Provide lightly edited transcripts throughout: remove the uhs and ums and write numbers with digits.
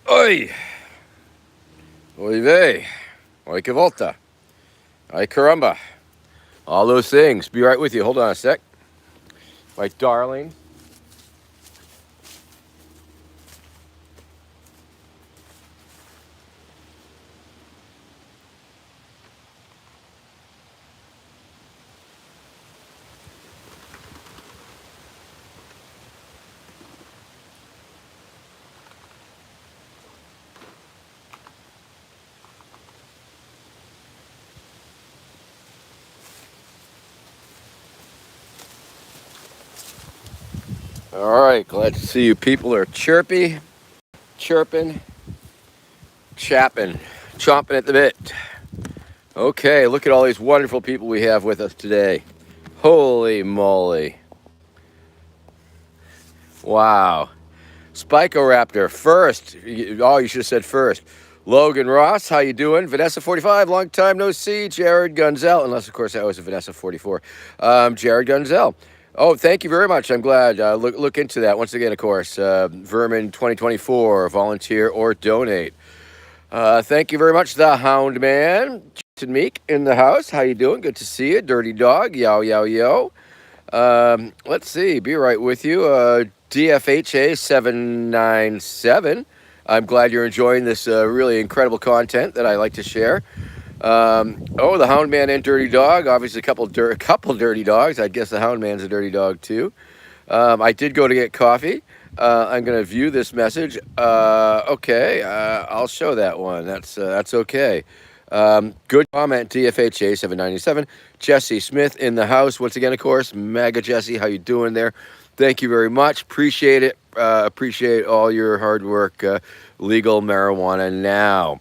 Oi! Oy vey! Oi que volta! Ay caramba! All those things. Be right with you. Hold on a sec. My darling. All right, glad to see you people are chirping, chapping, chomping at the bit. Okay, look at all these wonderful people we have with us today. Holy moly. Wow. Spikoraptor, first. Oh, you should have said first. Logan Ross, how you doing? Vanessa 45, long time no see. Jared Gunzel, unless of course that was a Vanessa 44. Jared Gunzel. Oh, thank you very much. I'm glad. Look into that once again. Of course, Vermin 2024, volunteer or donate. Thank you very much, the Hound Man. Jason Meek in the house. How you doing? Good to see you. Dirty Dog. Yow yow yo. Let's see. Be right with you. DFHA 797. I'm glad you're enjoying this really incredible content that I like to share. Oh, the Hound Man and Dirty Dog. Obviously, a couple dirty dogs. I guess the Hound Man's a dirty dog too. I did go to get coffee. I'm going to view this message. Okay, I'll show that one. That's okay. Good comment, DFHA 797. Jesse Smith in the house once again, of course. Mega Jesse, how you doing there? Thank you very much. Appreciate it. Appreciate all your hard work. Legal marijuana now.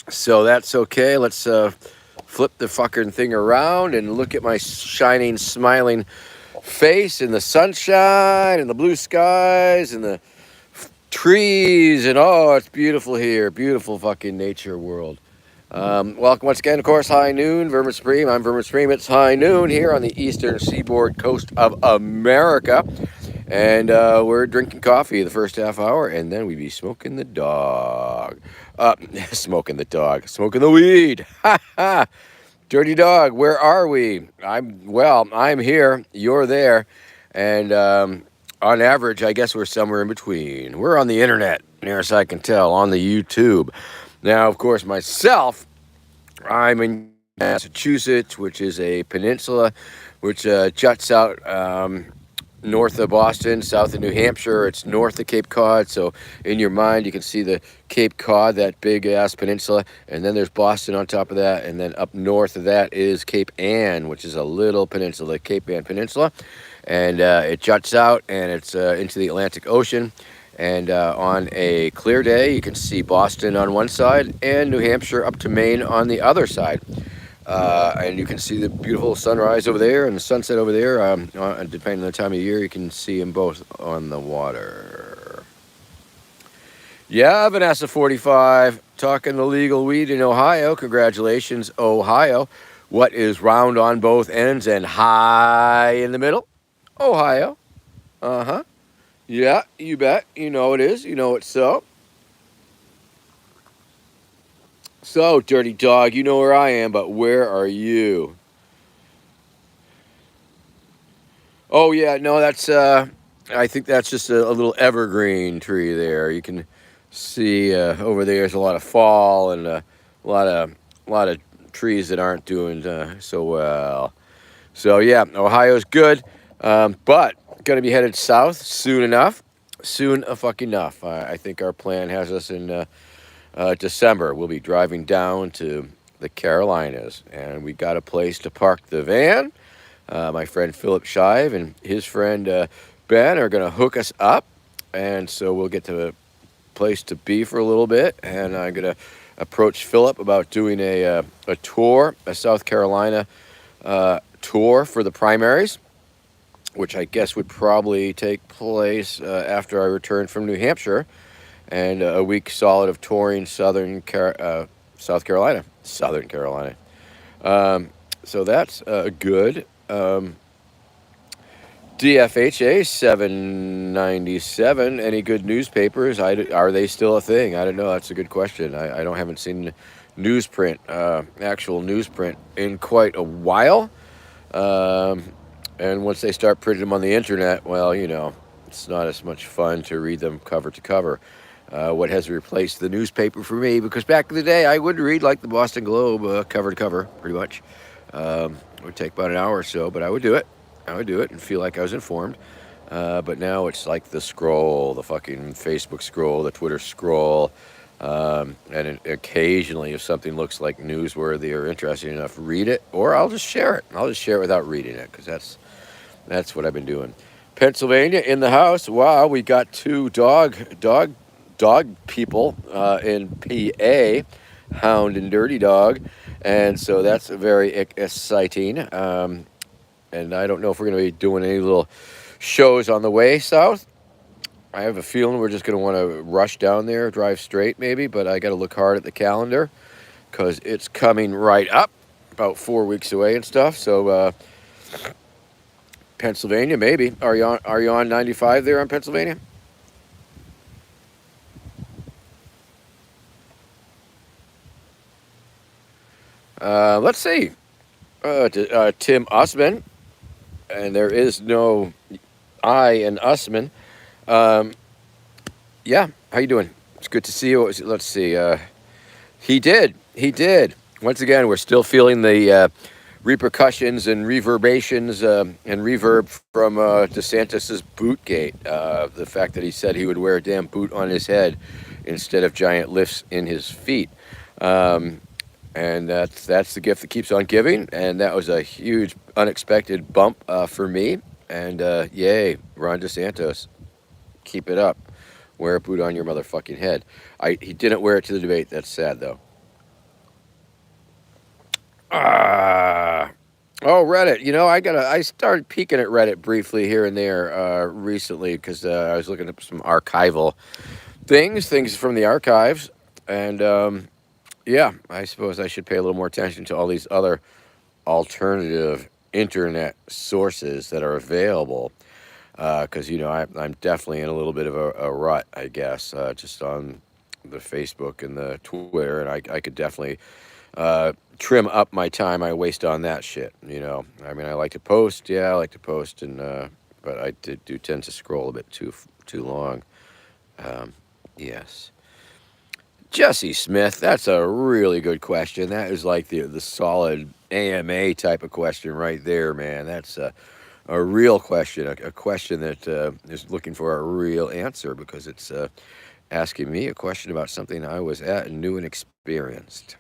So that's okay. Let's flip the fucking thing around and look at my shining, smiling face in the sunshine and the blue skies and the trees. And oh, it's beautiful here. Beautiful fucking nature world. Welcome once again, of course, High Noon, Vermin Supreme. I'm Vermin Supreme. It's High Noon here on the eastern seaboard coast of America. And we're drinking coffee the first half hour, and then we be smoking the dog. Smoking the weed. Ha ha. Dirty Dog, where are we? I'm here. You're there. And on average, I guess we're somewhere in between. We're on the internet, near as I can tell, on the YouTube. Now, of course, myself, I'm in Massachusetts, which is a peninsula, which juts out north of Boston, south of New Hampshire. It's north of Cape Cod. So in your mind, you can see the Cape Cod, that big-ass peninsula. And then there's Boston on top of that. And then up north of that is Cape Ann, which is a little peninsula, Cape Ann Peninsula. And it juts out, and it's into the Atlantic Ocean. And on a clear day, you can see Boston on one side and New Hampshire up to Maine on the other side. And you can see the beautiful sunrise over there and the sunset over there. Depending on the time of year, you can see them both on the water. Yeah, Vanessa 45, talking illegal weed in Ohio. Congratulations, Ohio. What is round on both ends and high in the middle? Ohio. Uh-huh. Yeah, you bet. You know it is. You know it's so. So, Dirty Dog, you know where I am, but where are you? Oh, yeah, no, that's, I think that's just a little evergreen tree there. You can see over there's a lot of fall and a lot of trees that aren't doing so well. So, yeah, Ohio's good, but going to be headed south soon enough. Soon fucking enough. I think our plan has us in December. We'll be driving down to the Carolinas, and we got a place to park the van. My friend Philip Shive and his friend Ben are going to hook us up, and so we'll get to a place to be for a little bit, and I'm going to approach Philip about doing a tour, a South Carolina tour for the primaries, which I guess would probably take place after I return from New Hampshire, and a week solid of touring South Carolina. So that's good. DFHA 797. Any good newspapers? Are they still a thing? I don't know. That's a good question. I haven't seen newsprint, actual newsprint, in quite a while. And once they start printing them on the internet, well, you know, it's not as much fun to read them cover to cover. What has replaced the newspaper for me? Because back in the day, I would read like the Boston Globe cover to cover, pretty much. It would take about an hour or so, but I would do it. And feel like I was informed. But now it's like the scroll, the fucking Facebook scroll, the Twitter scroll. And occasionally, if something looks like newsworthy or interesting enough, read it, or I'll just share it. I'll just share it without reading it, because that's what I've been doing. Pennsylvania in the house. Wow, we got two dog people in PA, Hound and Dirty Dog, and so that's very exciting. And I don't know if we're going to be doing any little shows on the way south. I have a feeling we're just going to want to rush down there, drive straight maybe, but I got to look hard at the calendar because it's coming right up, about 4 weeks away and stuff. So Pennsylvania, maybe. Are you on 95 there on Pennsylvania? Let's see. Tim Usman, and there is no I in Usman. Um, yeah, how you doing? It's good to see you. Let's see. He did. He did. Once again, we're still feeling the repercussions and reverberations and reverb from DeSantis's bootgate. The fact that he said he would wear a damn boot on his head instead of giant lifts in his feet. Um, and that's the gift that keeps on giving. And that was a huge, unexpected bump for me. And yay, Ron DeSantis, keep it up. Wear a boot on your motherfucking head. He didn't wear it to the debate. That's sad though. Ah. Oh, Reddit. I started peeking at Reddit briefly here and there recently because I was looking at some archival things from the archives, and yeah, I suppose I should pay a little more attention to all these other alternative internet sources that are available. Because I'm definitely in a little bit of a rut, I guess, just on the Facebook and the Twitter, and I could definitely trim up my time I waste on that shit. I mean, I like to post, yeah, I like to post, and but I do tend to scroll a bit too long. Um, yes, Jesse Smith, that's a really good question. That is like the solid AMA type of question right there, man. That's a real question, a question that is looking for a real answer because it's asking me a question about something I was at and knew and experienced.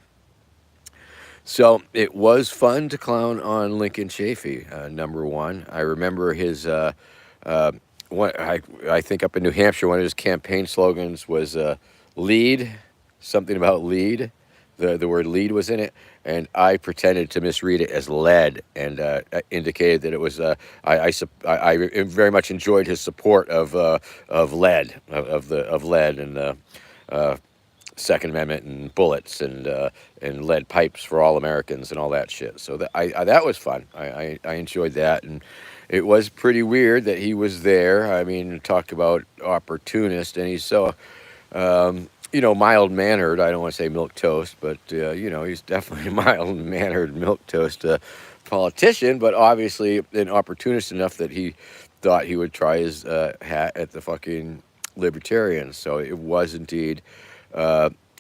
So it was fun to clown on Lincoln Chafee, number one. I remember his, uh, I think up in New Hampshire, one of his campaign slogans was lead, something about lead. The word lead was in it, and I pretended to misread it as lead and indicated that it was. I very much enjoyed his support of lead, of lead and uh, Second Amendment and bullets and lead pipes for all Americans and all that shit. So that was fun. I enjoyed that, and it was pretty weird that he was there. I mean, talk about opportunist, and he's so mild mannered. I don't want to say milk toast, but he's definitely a mild mannered milk toast politician, but obviously an opportunist enough that he thought he would try his hat at the fucking libertarians. So it was indeed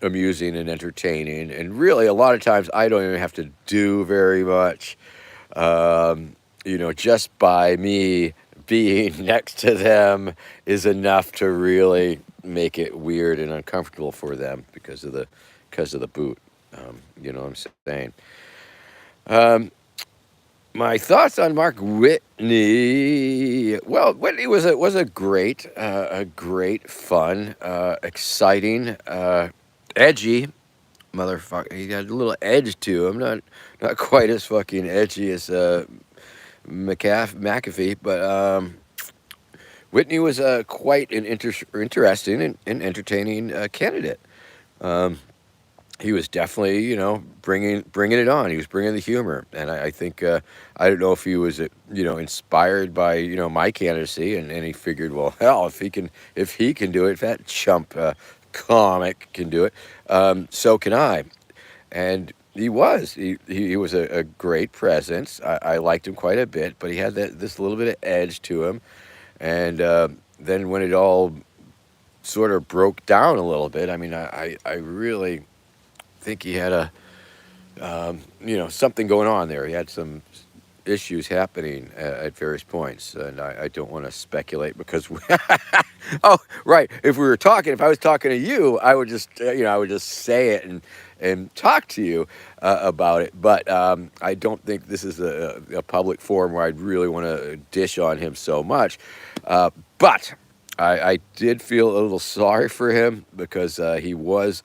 amusing and entertaining. And really, a lot of times, I don't even have to do very much. Just by me being next to them is enough to really make it weird and uncomfortable for them because of the boot. You know what I'm saying? Um, my thoughts on Mark Whitney. Well, Whitney was a great, fun, exciting, edgy motherfucker. He got a little edge to him. Not quite as fucking edgy as McAfee, but Whitney was quite an interesting and entertaining candidate. Um, he was definitely, bringing it on. He was bringing the humor, and I think I don't know if he was, inspired by my candidacy, and he figured, well, hell, if he can do it, if that chump comic can do it, so can I. And he was a great presence. I liked him quite a bit, but he had this little bit of edge to him, and then when it all sort of broke down a little bit, I mean, I really think he had something going on there. He had some issues happening at various points, and I don't want to speculate because oh, right. If I was talking to you, I would just say it and talk to you about it. But I don't think this is a public forum where I'd really want to dish on him so much. But I did feel a little sorry for him because he was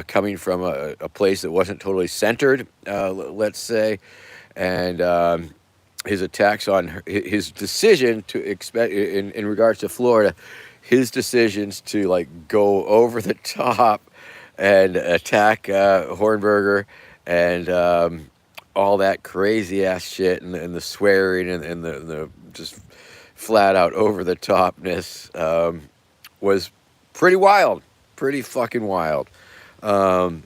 coming from a place that wasn't totally centered, let's say. And his attacks on his decision to expect in regards to Florida, his decisions to like go over the top and attack Hornberger and all that crazy ass shit and the swearing and the just flat out over the topness was pretty wild, pretty fucking wild. Um,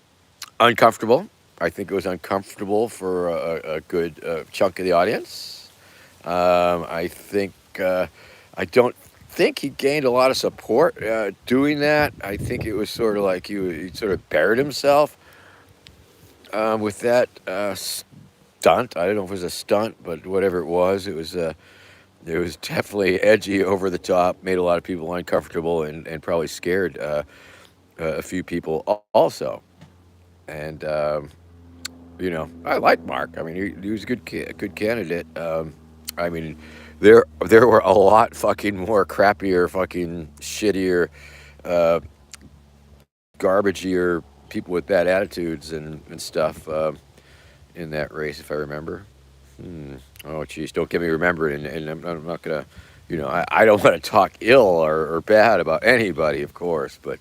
Uncomfortable. I think it was uncomfortable for a good chunk of the audience. I think I don't think he gained a lot of support doing that. I think it was sort of like he sort of buried himself with that stunt. I don't know if it was a stunt, but whatever it was definitely edgy, over the top, made a lot of people uncomfortable, and probably scared a few people also. And I like Mark. I mean, he was a good candidate. I mean, there were a lot fucking more crappier, fucking shittier, uh, garbagier people with bad attitudes and stuff in that race, if I remember. Hmm. Oh, geez, don't get me remembering, and I'm not gonna, I don't want to talk ill or bad about anybody, of course, but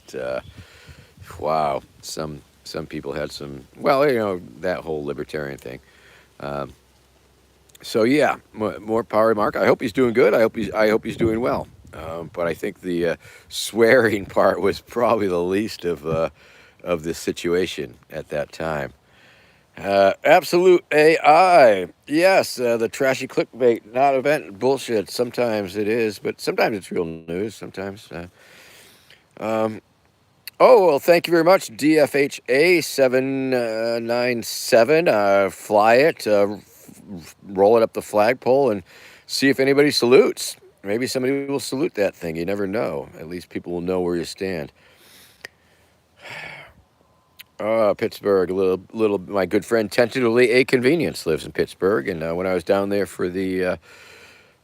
wow, some people had some. Well, that whole libertarian thing. Um, so yeah, more power to Mark. I hope he's doing good. I hope he's doing well. But I think the swearing part was probably the least of the situation at that time. Absolute AI. Yes, the trashy clickbait, not event bullshit. Sometimes it is, but sometimes it's real news. Sometimes. Um, oh, well, thank you very much, DFHA 797. Fly it, roll it up the flagpole, and see if anybody salutes. Maybe somebody will salute that thing. You never know. At least people will know where you stand. Pittsburgh, a little. My good friend, tentatively a convenience, lives in Pittsburgh, and when I was down there for the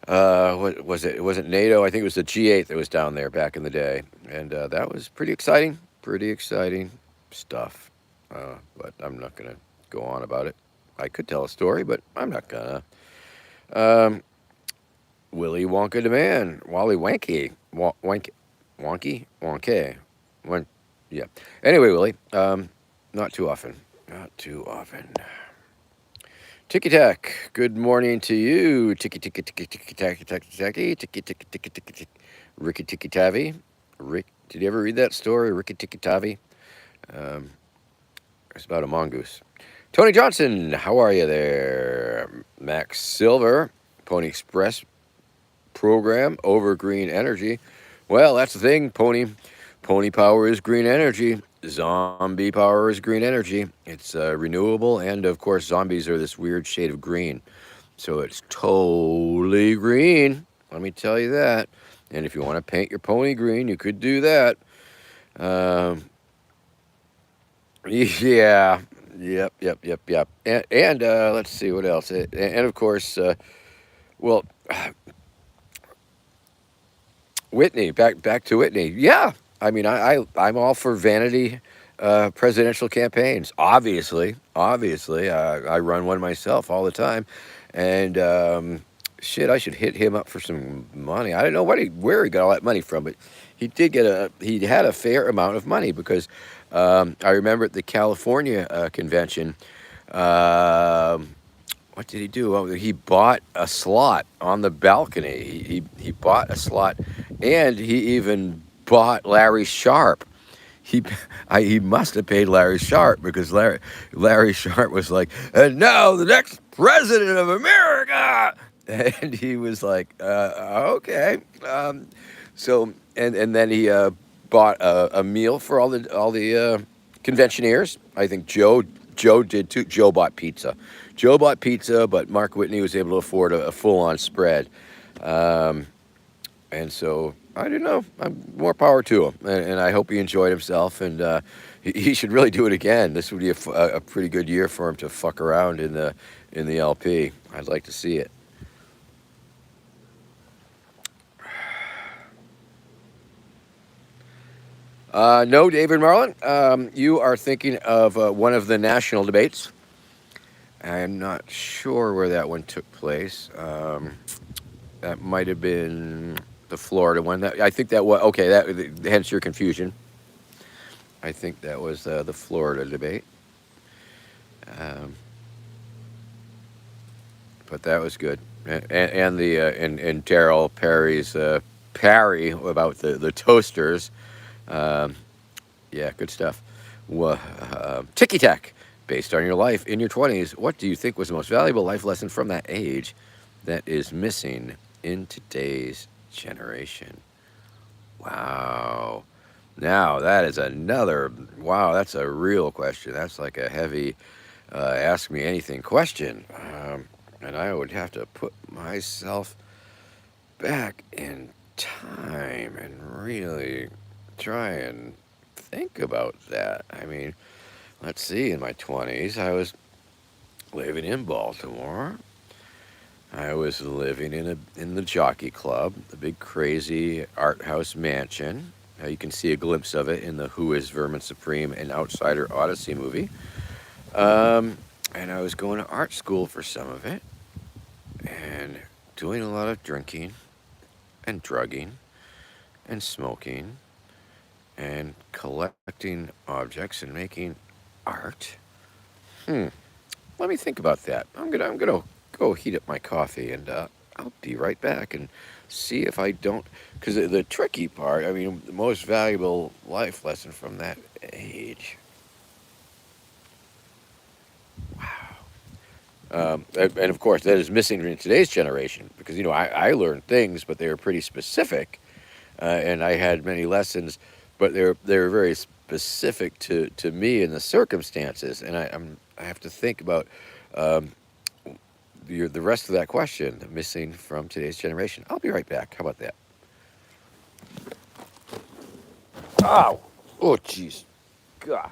what was it? It wasn't NATO. I think it was the G8 that was down there back in the day, and that was pretty exciting. Pretty exciting stuff. But I'm not gonna go on about it. I could tell a story, but I'm not gonna. Um, Willy Wonka the man, Wally Wanky, Wonky, Wonky, one, yeah. Anyway, Willie, not too often, not too often. Ticky tack. Good morning to you. Ticky ticky ticky ticky tacky tacky tacky ticky ticky ticky ticky ticky. Ricky Tikki Tavi. Rick, did you ever read that story, Ricky Tikki Tavi? Um, it's about a mongoose. Tony Johnson, how are you there? Max Silver, Pony Express program over green energy. Well, that's the thing, Pony. Pony power is green energy. Zombie power is green energy. It's renewable, and of course, zombies are this weird shade of green. So it's totally green. Let me tell you that. And if you want to paint your pony green, you could do that. Um, yeah. Yep. And let's see what else. And of course, well, Whitney. Back to Whitney. Yeah. I mean, I'm all for vanity presidential campaigns. Obviously, I run one myself all the time, and shit, I should hit him up for some money. I don't know where he got all that money from, but he had a fair amount of money because I remember at the California convention. Um what did he do? Oh, he bought a slot on the balcony. He bought a slot, and he even bought Larry Sharp. He he must have paid Larry Sharp because Larry Sharp was like, and now the next president of America, and he was like, okay. So and then he bought a meal for all the conventioneers. I think Joe did too. Joe bought pizza. Joe bought pizza, but Mark Whitney was able to afford a full on spread. Um, and so I don't know. More power to him, and I hope he enjoyed himself. And he should really do it again. This would be a pretty good year for him to fuck around in the LP. I'd like to see it. No, David Marlin. You are thinking of one of the national debates, I'm not sure where that one took place. That might have been the Florida one. That I think that was okay. That hence your confusion. I think that was the Florida debate. Um, but that was good. And the and Daryl Perry's parry about the toasters. Um, yeah, good stuff. Ticky tack. Based on your life in your 20s, what do you think was the most valuable life lesson from that age that is missing in today's generation? Wow. Now that is another. Wow, that's a real question. That's like a heavy ask me anything question. And I would have to put myself back in time and really try and think about that. I mean, let's see, in my 20s, I was living in Baltimore. I was living in the Jockey Club, the big crazy art house mansion. You can see a glimpse of it in the Who is Vermin Supreme and Outsider Odyssey movie. Um, and I was going to art school for some of it and doing a lot of drinking and drugging and smoking and collecting objects and making art. Hmm. Let me think about that. I'm gonna go heat up my coffee and I'll be right back and see if I don't. Because the tricky part, I mean, the most valuable life lesson from that age. And of course, that is missing in today's generation because I learned things, but they were pretty specific, and I had many lessons, but they're very specific to me and the circumstances, and I have to think about um, the rest of that question, missing from today's generation. I'll be right back. How about that? Ow! Oh, jeez. God.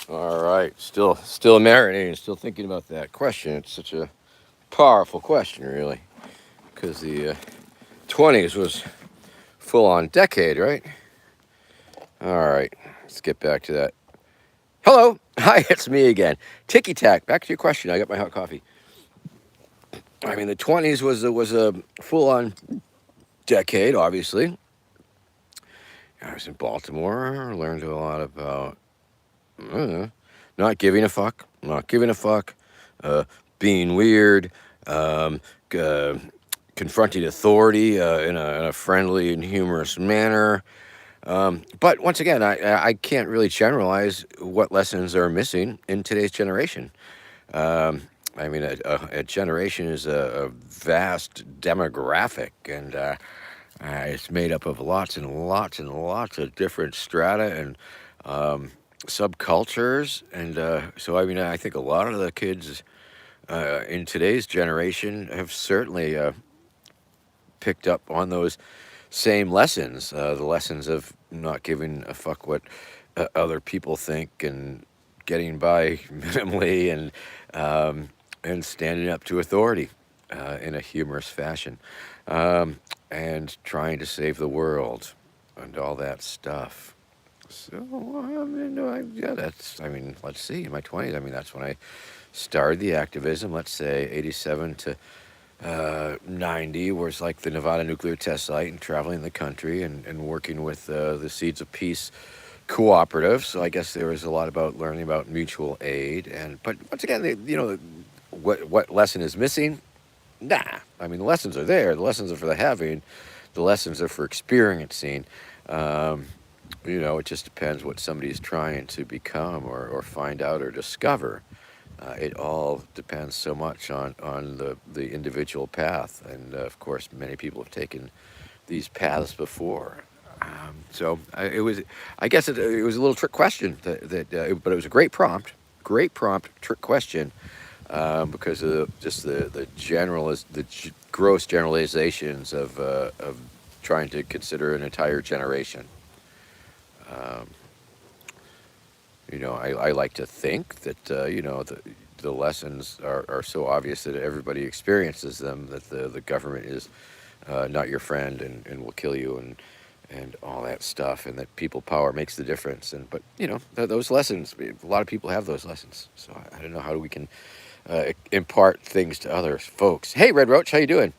All right. Still marinating. Still thinking about that question. It's such a powerful question, really, because the 20s was full on decade, right? All right. Let's get back to that. Hello. Hi, it's me again. Ticky tack. Back to your question. I got my hot coffee. I mean, the 20s was a full on decade, obviously. I was in Baltimore, learned a lot about uh, not giving a fuck, uh, being weird, um, uh, confronting authority in a friendly and humorous manner. But once again, I can't really generalize what lessons are missing in today's generation. Um, I mean, a generation is a vast demographic, and it's made up of lots and lots and lots of different strata and um, subcultures. And so, I mean, I think a lot of the kids in today's generation have certainly picked up on those same lessons, the lessons of not giving a fuck what other people think and getting by minimally and standing up to authority in a humorous fashion and trying to save the world and all that stuff. So, yeah, I mean, let's see, in my 20s, I mean, that's when I started the activism, let's say 87 to 90, was like the Nevada nuclear test site and traveling the country and working with the Seeds of Peace cooperative. So I guess there was a lot about learning about mutual aid. But once again, what lesson is missing? Nah, I mean, the lessons are there. The lessons are for the having. The lessons are for experiencing. It just depends what somebody's trying to become or find out or discover. It all depends so much on the individual path. And of course, many people have taken these paths before. I guess it was a little trick question, but it was a great prompt, trick question, because of just the gross generalizations of trying to consider an entire generation. I like to think that the lessons are so obvious that everybody experiences them, that the government is not your friend and will kill you and all that stuff, and that people power makes the difference. But those lessons, a lot of people have those lessons. So I don't know how we can impart things to other folks. Hey, Red Roach, how you doing?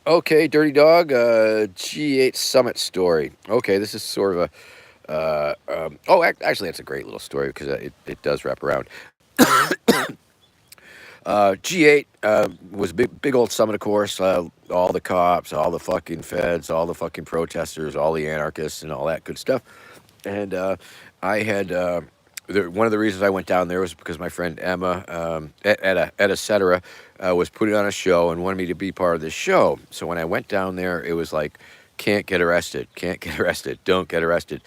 Okay, Dirty Dog, G8 Summit story. Okay, this is sort of actually, that's a great little story because it does wrap around. G8 was a big old summit, of course. All the cops, all the fucking feds, all the fucking protesters, all the anarchists, and all that good stuff. And I had one of the reasons I went down there was because my friend Emma at Et Cetera was putting on a show and wanted me to be part of this show. So when I went down there, it was like, can't get arrested, don't get arrested.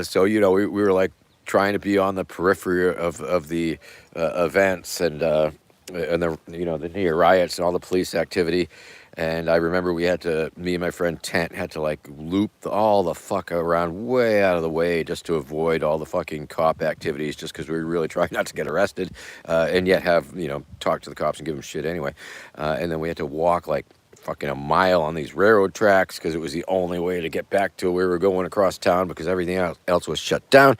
So we were like trying to be on the periphery of the events and the the near riots and all the police activity. And I remember me and my friend Tent had to like loop all the fuck around way out of the way just to avoid all the fucking cop activities, just because we were really trying not to get arrested, and yet have talk to the cops and give them shit anyway. And then we had to walk like fucking a mile on these railroad tracks because it was the only way to get back to where we were going across town because everything else was shut down.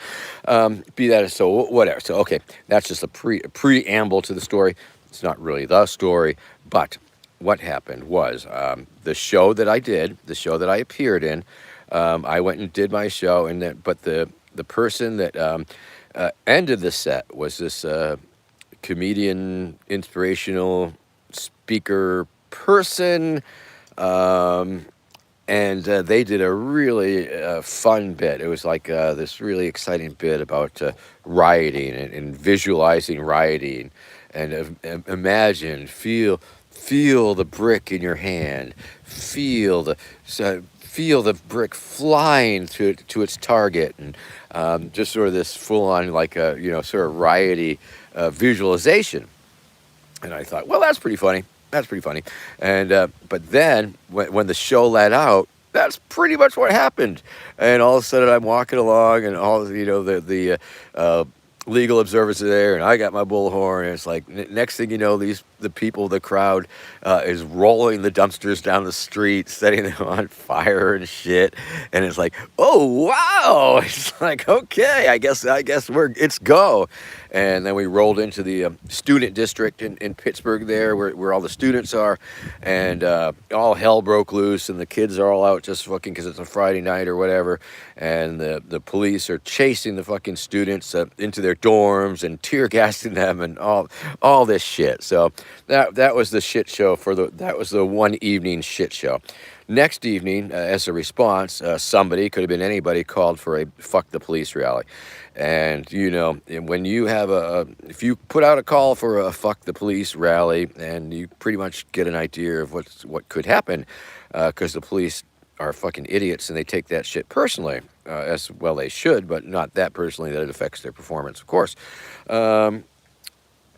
Be that as so, whatever. So okay, that's just a preamble to the story. It's not really the story, but what happened was the show that I appeared in, I went and did my show, but the person that ended the set was this comedian, inspirational speaker person, and they did a really fun bit. It was like this really exciting bit about rioting and visualizing rioting, and imagine, feel the brick in your hand, feel the brick flying to its target, and just sort of this full on like a sort of riotty visualization. And I thought, well, that's pretty funny. And but then when the show let out, that's pretty much what happened. And all of a sudden I'm walking along, and all the legal observers are there, and I got my bullhorn, and it's like next thing you know, the people, the crowd is rolling the dumpsters down the street, setting them on fire and shit. And it's like, oh wow, it's like, okay, I guess it's go. And then we rolled into the student district in Pittsburgh there, where all the students are, and all hell broke loose, and the kids are all out just fucking because it's a Friday night or whatever, and the police are chasing the fucking students into their dorms and tear gassing them and all this shit. So that was the shit show that was the one evening shit show. Next evening, as a response, somebody, could have been anybody, called for a fuck the police rally. And when you have if you put out a call for a fuck the police rally, and you pretty much get an idea of what could happen, because the police are fucking idiots and they take that shit personally, as well they should, but not that personally that it affects their performance, of course.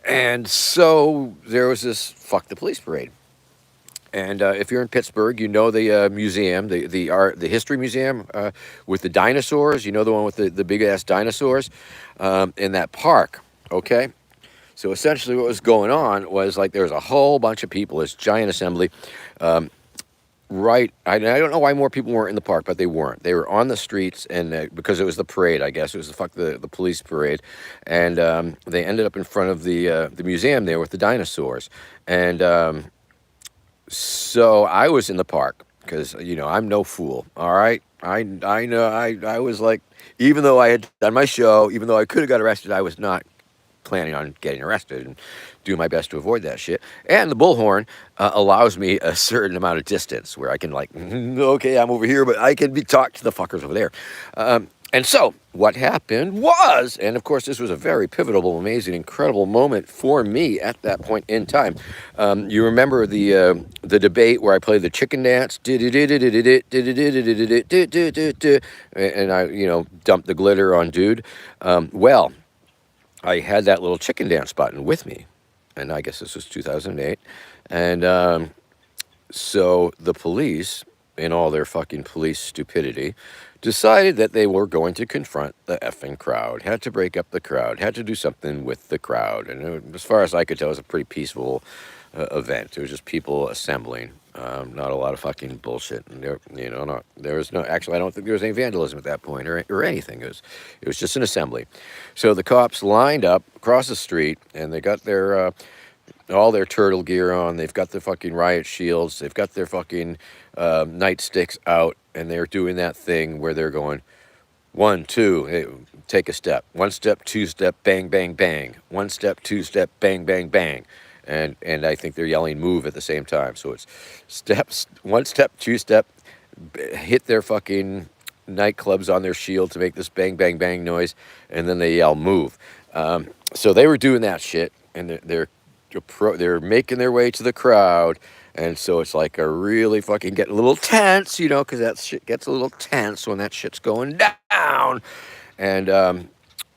And so there was this fuck the police parade. And if you're in Pittsburgh, you know the museum, the history museum with the dinosaurs. You know the one with the big ass dinosaurs in that park. Okay, so essentially, what was going on was like there was a whole bunch of people, this giant assembly. Right, I don't know why more people weren't in the park, but they weren't. They were on the streets, and because it was the parade, I guess it was the police parade, and they ended up in front of the museum there with the dinosaurs, and so I was in the park because I'm no fool. All right, I know I was like, even though I had done my show, even though I could have got arrested, I was not planning on getting arrested and do my best to avoid that shit. And the bullhorn allows me a certain amount of distance where I can like, okay, I'm over here, but I can be talked to the fuckers over there. And so what happened was, and of course this was a very pivotal, amazing, incredible moment for me at that point in time. You remember the debate where I played the chicken dance, and I dumped the glitter on dude. Well, I had that little chicken dance button with me, and I guess this was 2008, and so the police, in all their fucking police stupidity, decided that they were going to confront the effing crowd, had to break up the crowd, had to do something with the crowd. And as far as I could tell, it was a pretty peaceful event. It was just people assembling, not a lot of fucking bullshit. And there was no, actually, I don't think there was any vandalism at that point or anything. It was just an assembly. So the cops lined up across the street, and they got their all their turtle gear on. They've got their fucking riot shields. They've got their fucking nightsticks out, and they're doing that thing where they're going, 1, 2, hey, take a step. 1 step, 2 step, bang, bang, bang. 1 step, 2 step, bang, bang, bang. And I think they're yelling move at the same time. So it's steps, 1 step, 2 step, hit their fucking nightclubs on their shield to make this bang, bang, bang noise, and then they yell move. So they were doing that shit, and they're making their way to the crowd, and so it's like a really fucking getting a little tense, because that shit gets a little tense when that shit's going down. And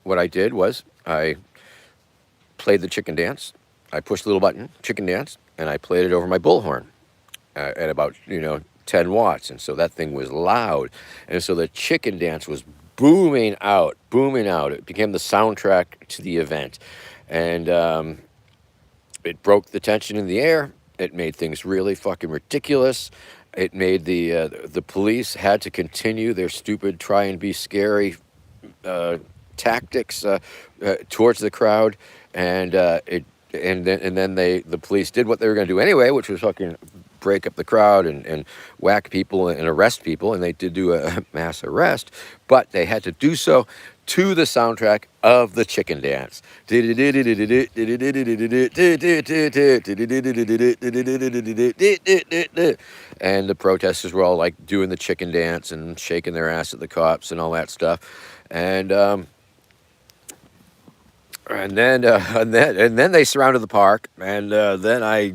what I did was I played the chicken dance. I pushed the little button, chicken dance, and I played it over my bullhorn at about 10 watts, and so that thing was loud, and so the chicken dance was booming out. It became the soundtrack to the event, and it broke the tension in the air. It made things really fucking ridiculous. It made the police had to continue their stupid try and be scary tactics towards the crowd, and then the police did what they were going to do anyway, which was fucking break up the crowd and whack people and arrest people, and they did do a mass arrest, but they had to do so to the soundtrack of the chicken dance. And the protesters were all like doing the chicken dance and shaking their ass at the cops and all that stuff. And then they surrounded the park, and then I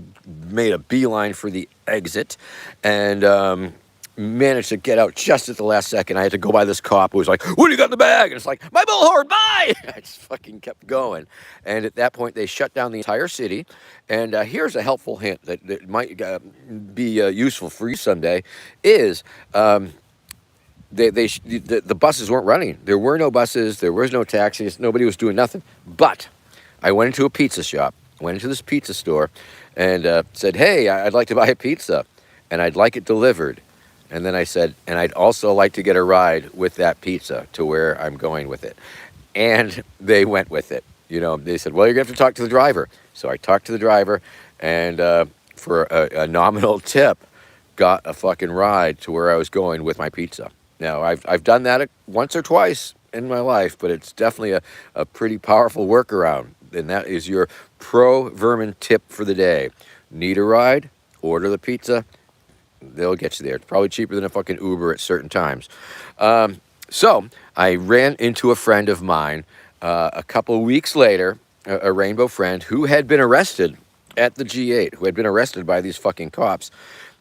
made a beeline for the exit, and managed to get out just at the last second. I had to go by this cop who was like, "What do you got in the bag?" And it's like, "My bullhorn, bye!" I just fucking kept going, and at that point they shut down the entire city. And here's a helpful hint that might be useful for you someday: is the buses weren't running. There were no buses. There was no taxis. Nobody was doing nothing. But I went into a pizza shop. Went into this pizza store, and said, "Hey, I'd like to buy a pizza, and I'd like it delivered." And then I said, "And I'd also like to get a ride with that pizza to where I'm going with it." And they went with it. They said, "Well, you're going to have to talk to the driver." So I talked to the driver, and for a nominal tip, got a fucking ride to where I was going with my pizza. Now, I've done that once or twice in my life, but it's definitely a pretty powerful workaround. And that is your pro vermin tip for the day. Need a ride? Order the pizza. They'll get you there. It's probably cheaper than a fucking Uber at certain times. So I ran into a friend of mine a couple weeks later, a rainbow friend who had been arrested at the G8, who had been arrested by these fucking cops.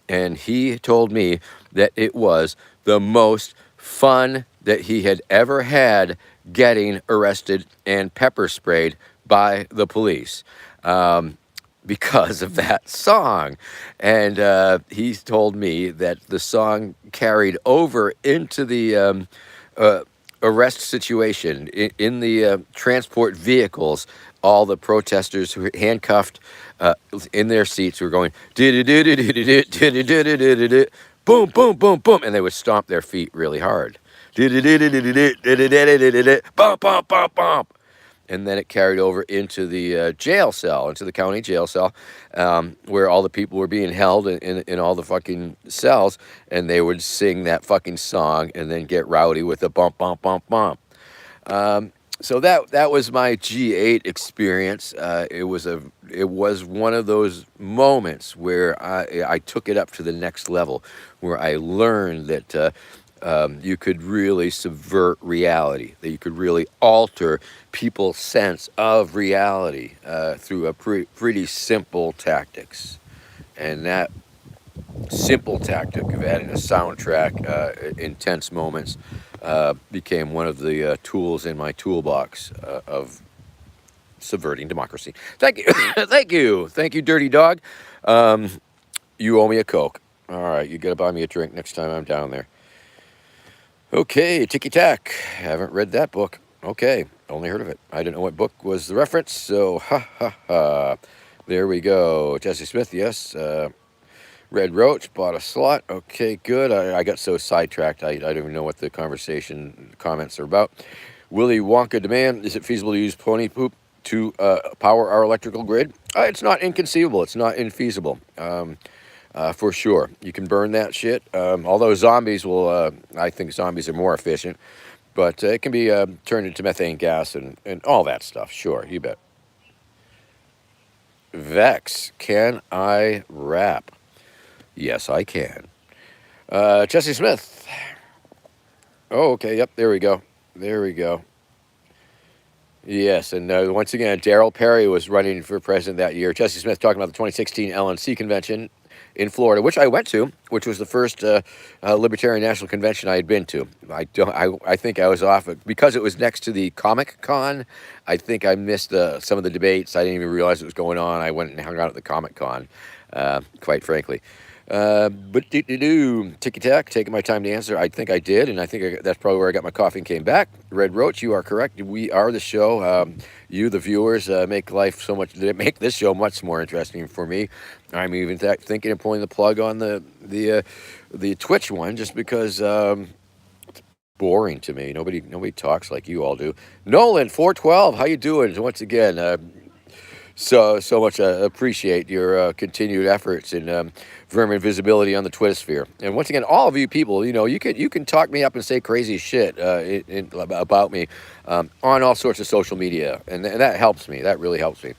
And he told me that it was the most fun that he had ever had getting arrested and pepper sprayed by the police. because of that song. And he told me that the song carried over into the uh, arrest situation in the transport vehicles. All the protesters who were handcuffed in their seats were going boom, boom, boom, boom, and they would stomp their feet really hard. Bump, bump, bump, bump. And then it carried over into the jail cell, into the county jail cell, where all the people were being held in all the fucking cells, and they would sing that fucking song and then get rowdy with the bump, bump, bump, bump. So that was my G8 experience. It was one of those moments where I took it up to the next level, where I learned that you could really subvert reality, that you could really alter people's sense of reality through a pretty simple tactics, and that simple tactic of adding a soundtrack, intense moments, became one of the tools in my toolbox of subverting democracy. Thank you, thank you, Dirty Dog. You owe me a Coke. All right, you gotta buy me a drink next time I'm down there. Okay, Ticky Tack. Haven't read that book. Okay, only heard of it. I didn't know what book was the reference, so ha ha ha. There we go. Jesse Smith, yes. Red Roach bought a slot. Okay, good. I got so sidetracked, I don't even know what the comments are about. Willy Wonka demand, is it feasible to use pony poop to power our electrical grid? It's not inconceivable. It's not infeasible. For sure. You can burn that shit. Although zombies will, I think zombies are more efficient, but it can be turned into methane gas and all that stuff. Sure, you bet. Vex, can I rap? Yes, I can. Jesse Smith. Oh, okay. Yep. There we go. There we go. Yes, and once again, Darryl Perry was running for president that year. Jesse Smith talking about the 2016 LNC convention in Florida, which I went to, which was the first Libertarian National Convention I had been to. I think I was off because it was next to the Comic Con. I think I missed some of the debates. I didn't even realize it was going on. I went and hung out at the Comic Con, quite frankly. But ticky tack, taking my time to answer. I think I did, and I think that's probably where I got my coffee and came back. Red Roach, you are correct. We are the show. You, the viewers, make this show much more interesting for me. I'm even thinking of pulling the plug on the Twitch one, just because it's boring to me. Nobody talks like you all do. Nolan 412, how you doing? Once again, so much appreciate your continued efforts in vermin visibility on the Twitter sphere. And once again, all of you people, you can talk me up and say crazy shit about me on all sorts of social media, and that helps me. That really helps me.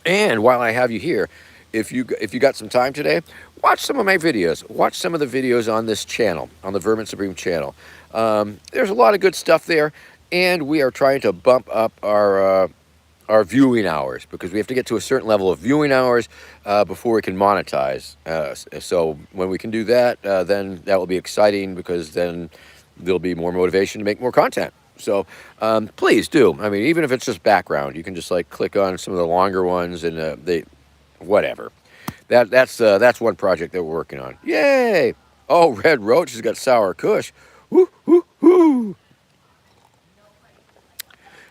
And while I have you here, if you got some time today, watch some of my videos. Watch some of the videos on this channel, on the Vermin Supreme channel. There's a lot of good stuff there, and we are trying to bump up our viewing hours, because we have to get to a certain level of viewing hours before we can monetize. So when we can do that, then that will be exciting, because then there'll be more motivation to make more content. So please do. I mean, even if it's just background, you can just click on some of the longer ones, and whatever. That's one project that we're working on. Yay! Oh, Red Roach has got Sour Kush. Woo, woo, woo.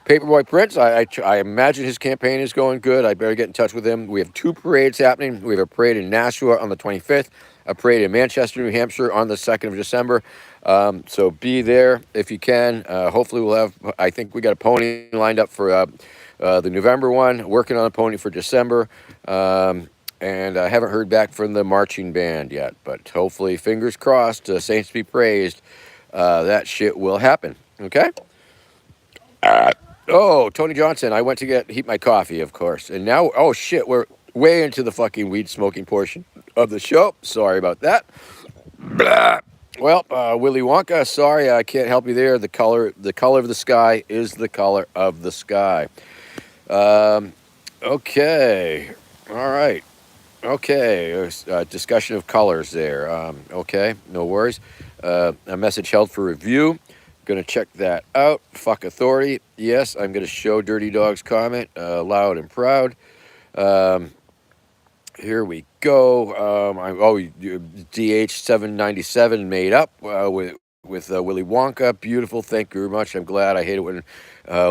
Paperboy Prince, I imagine his campaign is going good. I better get in touch with him. We have 2 parades happening. We have a parade in Nashua on the 25th, a parade in Manchester, New Hampshire on the 2nd of December. So be there if you can. Hopefully we'll have, I think we got a pony lined up for the November one, working on a pony for December. And I haven't heard back from the marching band yet, but hopefully, fingers crossed, saints be praised, that shit will happen. Okay? Oh, Tony Johnson, I went to heat my coffee, of course. And now, oh shit, we're way into the fucking weed smoking portion of the show. Sorry about that. Blah. Well, Willy Wonka, sorry, I can't help you there. The color of the sky is the color of the sky. Okay. All right. Okay. Discussion of colors there. Okay, no worries. A message held for review. Going to check that out. Fuck authority. Yes, I'm going to show Dirty Dog's comment loud and proud. Here we go. DH 797 made up with Willy Wonka. Beautiful. Thank you very much. I'm glad. I hate it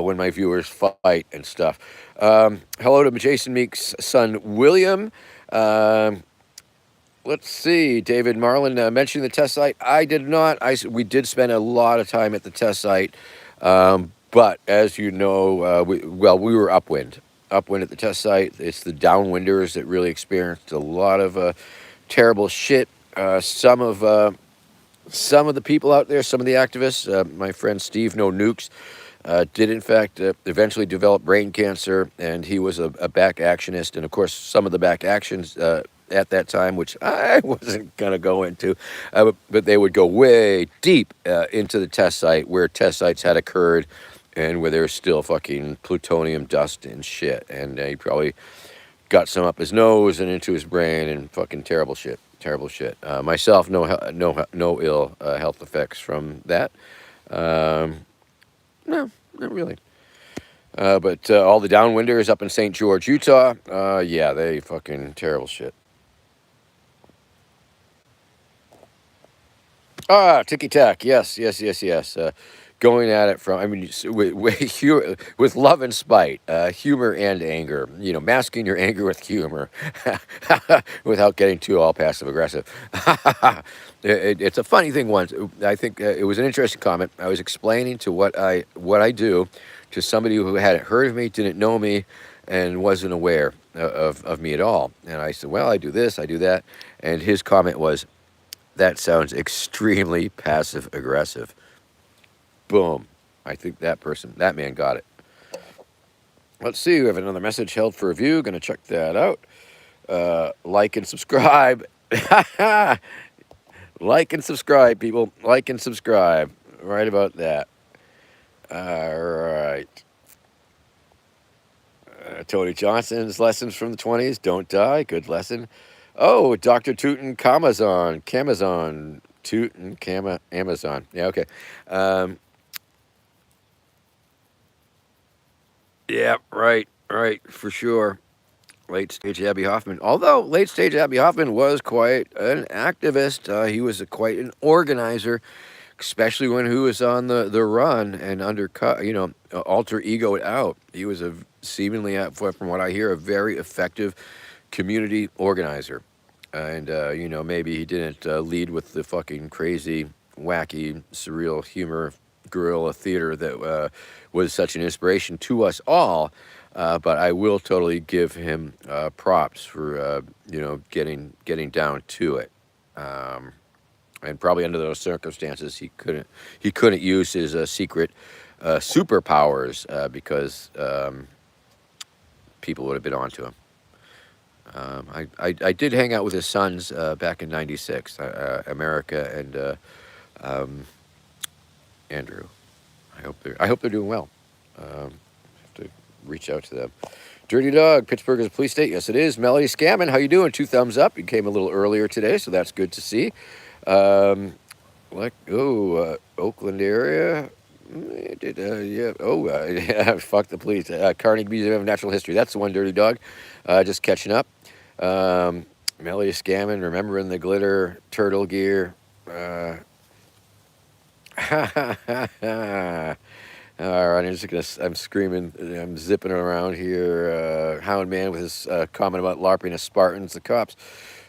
when my viewers fight and stuff. Hello to Jason Meek's son William. Um, let's see. David Marlin mentioning the test site. I did not. We did spend a lot of time at the test site, but as you know, we were upwind at the test site. It's the downwinders that really experienced a lot of terrible shit. Some of the people out there, some of the activists, my friend Steve No Nukes, did in fact eventually develop brain cancer, and he was a back actionist. And of course, some of the back actions at that time, which I wasn't going to go into, but they would go way deep into the test site where test sites had occurred and where there's still fucking plutonium dust and shit. And he probably got some up his nose and into his brain and fucking terrible shit. Terrible shit. Myself, no ill health effects from that. Um, no, not really. But all the downwinders up in St. George, Utah, yeah, they fucking terrible shit. Ticky Tack, yes, yes, yes, yes. Going at it from, I mean, with love and spite, humor and anger. You know, masking your anger with humor, without getting too all passive aggressive. It's a funny thing. Once, I think it was an interesting comment. I was explaining to what I do to somebody who hadn't heard of me, didn't know me, and wasn't aware of me at all. And I said, well, I do this, I do that, and his comment was, that sounds extremely passive aggressive. Boom. I think that man got it. Let's see. We have another message held for review. Going to check that out. Like and subscribe. Like and subscribe, people. Like and subscribe. Right about that. All right. Tony Johnson's lessons from the 20s. Don't die. Good lesson. Oh, Dr. Camazon. Amazon. Yeah, okay. Yeah, right, for sure. Late stage Abby Hoffman. Although late stage Abby Hoffman was quite an activist, he was quite an organizer, especially when he was on the run and undercut, alter egoed out. He was seemingly, from what I hear, a very effective community organizer. And, maybe he didn't lead with the fucking crazy, wacky, surreal humor, guerrilla theater that was such an inspiration to us all. But I will totally give him props for, getting down to it. And probably under those circumstances, he couldn't use his secret superpowers because people would have been onto him. I did hang out with his sons back in '96, America and Andrew. I hope they're doing well. Have to reach out to them. Dirty Dog, Pittsburgh is a police state. Yes, it is. Melody Scammon, how you doing? 2 thumbs up. You came a little earlier today, so that's good to see. Oakland area. Yeah. Fuck the police. Carnegie Museum of Natural History. That's the one, Dirty Dog. Just catching up. Melody Scammon, remembering the glitter, turtle gear. All right, I'm screaming, I'm zipping around here. Hound Man with his comment about LARPing as Spartans, the cops,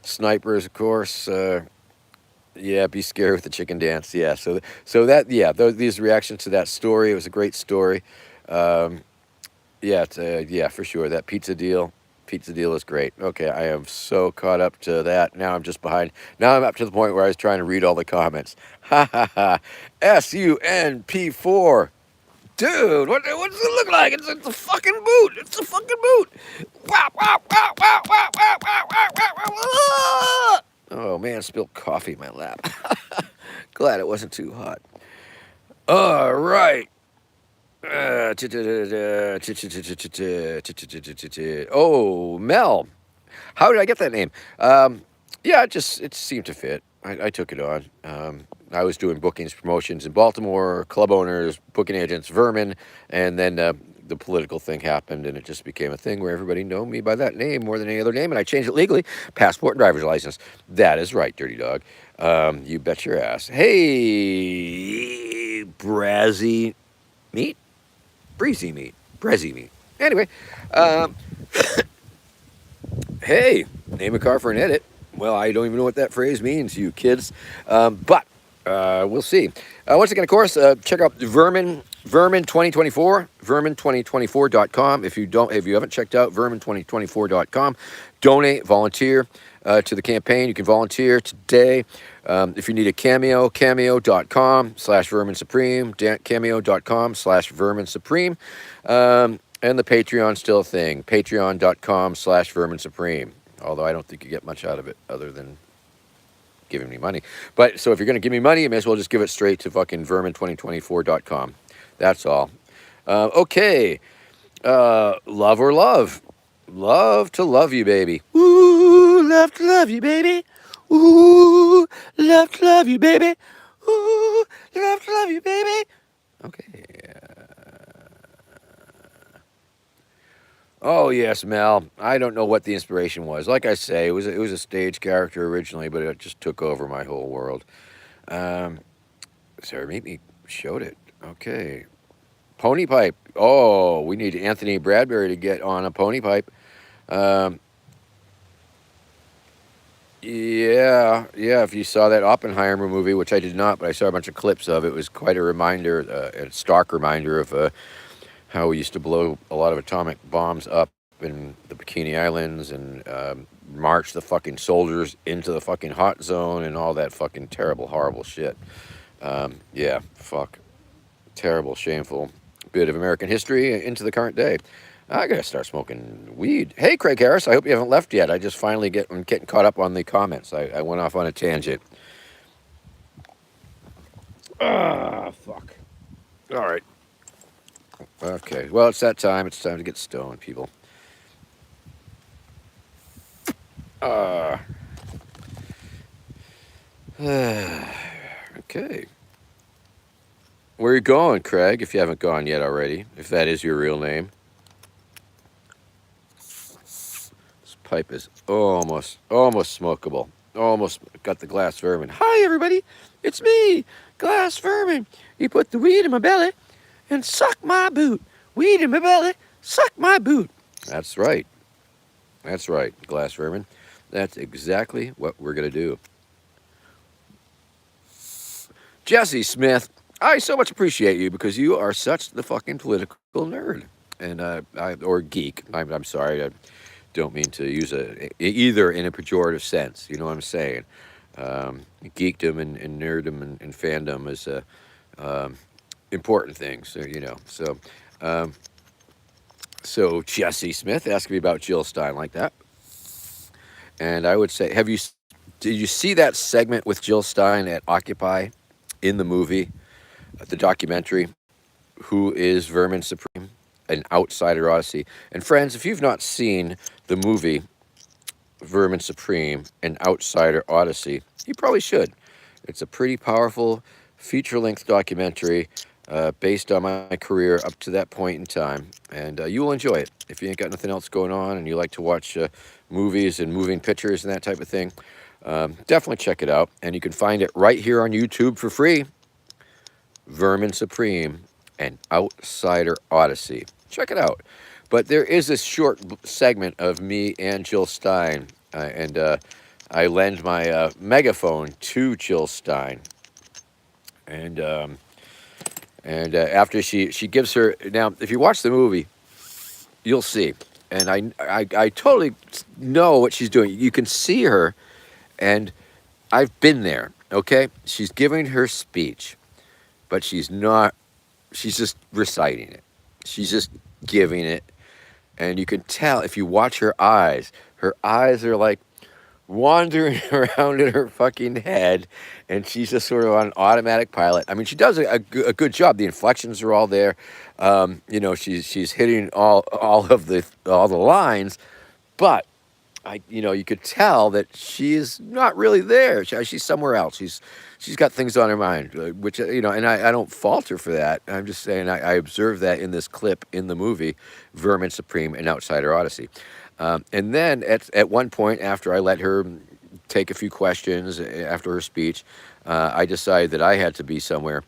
snipers, of course. Yeah, be scary with the chicken dance. Yeah, these reactions to that story. It was a great story. Yeah, for sure. That pizza deal is great. Okay, I am so caught up to that. Now I'm just behind. Now I'm up to the point where I was trying to read all the comments. Ha ha ha. SUNP4. Dude, what's it look like? It's a fucking boot. It's a fucking boot. Wow, wow, wow, wow, wow, wow, wow, wow, wow, wow. Oh man, spilled coffee in my lap. Glad it wasn't too hot. All right. Oh, Mel. How did I get that name? Yeah, it seemed to fit. I took it on. I was doing bookings, promotions in Baltimore, club owners, booking agents, Vermin, and then the political thing happened, and it just became a thing where everybody knew me by that name more than any other name, and I changed it legally. Passport and driver's license. That is right, dirty dog. You bet your ass. Hey, Brazzy meat, breezy meat, Brezzy meat. Anyway, um, hey, name a car for an edit. Well, I don't even know what that phrase means, you kids. But we'll see. Once again, of course, check out Vermin 2024, vermin2024.com. If you haven't checked out vermin2024.com, donate, volunteer to the campaign. You can volunteer today. If you need a cameo, cameo.com/Vermin Supreme, cameo.com/Vermin Supreme. And the Patreon's still a thing, patreon.com/Vermin Supreme. Although I don't think you get much out of it other than giving me money. But so if you're going to give me money, you may as well just give it straight to fucking vermin2024.com. That's all. Okay. Love or love? Love to love you, baby. Ooh, love to love you, baby. Ooh, love to love you, baby. Ooh, love to love you, baby. Okay. Oh yes, Mel. I don't know what the inspiration was. Like I say, it was a stage character originally, but it just took over my whole world. Sarah Meet showed it. Okay, pony pipe. Oh, we need Anthony Bradbury to get on a pony pipe. Um, yeah. If you saw that Oppenheimer movie, which I did not, but I saw a bunch of clips of, it was quite a reminder, a stark reminder of how we used to blow a lot of atomic bombs up in the Bikini Islands and march the fucking soldiers into the fucking hot zone and all that fucking terrible, horrible shit. Yeah, fuck. Terrible, shameful bit of American history into the current day. I gotta start smoking weed. Hey, Craig Harris, I hope you haven't left yet. I just finally I'm getting caught up on the comments. I went off on a tangent. Ah, fuck. All right. Okay, well, it's that time. It's time to get stoned, people. Okay. Where are you going, Craig, if you haven't gone yet already, if that is your real name? This pipe is almost smokable. Almost got the glass vermin. Hi, everybody. It's me, Glass Vermin. You put the weed in my belly and suck my boot. Weed in my belly, suck my boot. That's right. That's right, Glass Vermin. That's exactly what we're going to do. Jesse Smith, I so much appreciate you because you are such the fucking political nerd. And or geek. I'm sorry. I don't mean to use either in a pejorative sense. You know what I'm saying? Geekdom and nerddom and fandom is important things. So Jesse Smith asked me about Jill Stein like that, and I would say, did you see that segment with Jill Stein at Occupy in the movie, the documentary, Who is Vermin Supreme? An Outsider Odyssey. And friends, if you've not seen the movie Vermin Supreme, An Outsider Odyssey, you probably should. It's a pretty powerful feature-length documentary based on my career up to that point in time, and you will enjoy it. If you ain't got nothing else going on and you like to watch movies and moving pictures and that type of thing, definitely check it out. And you can find it right here on YouTube for free. Vermin Supreme, An Outsider Odyssey. Check it out. But there is this short segment of me and Jill Stein, and I lend my megaphone to Jill Stein, and after she gives her, now if you watch the movie, you'll see, and I totally know what she's doing. You can see her, and I've been there. Okay, she's giving her speech, but she's just reciting it. She's just giving it. And you can tell if you watch her eyes are like wandering around in her fucking head. And she's just sort of on automatic pilot. I mean, she does a good job. The inflections are all there. She's hitting all the lines. But you could tell that she is not really there. She's somewhere else. She's got things on her mind, which and I don't fault her for that. I'm just saying I observed that in this clip in the movie Vermin Supreme and Outsider Odyssey. And then at one point, after I let her take a few questions after her speech, I decided that I had to be somewhere.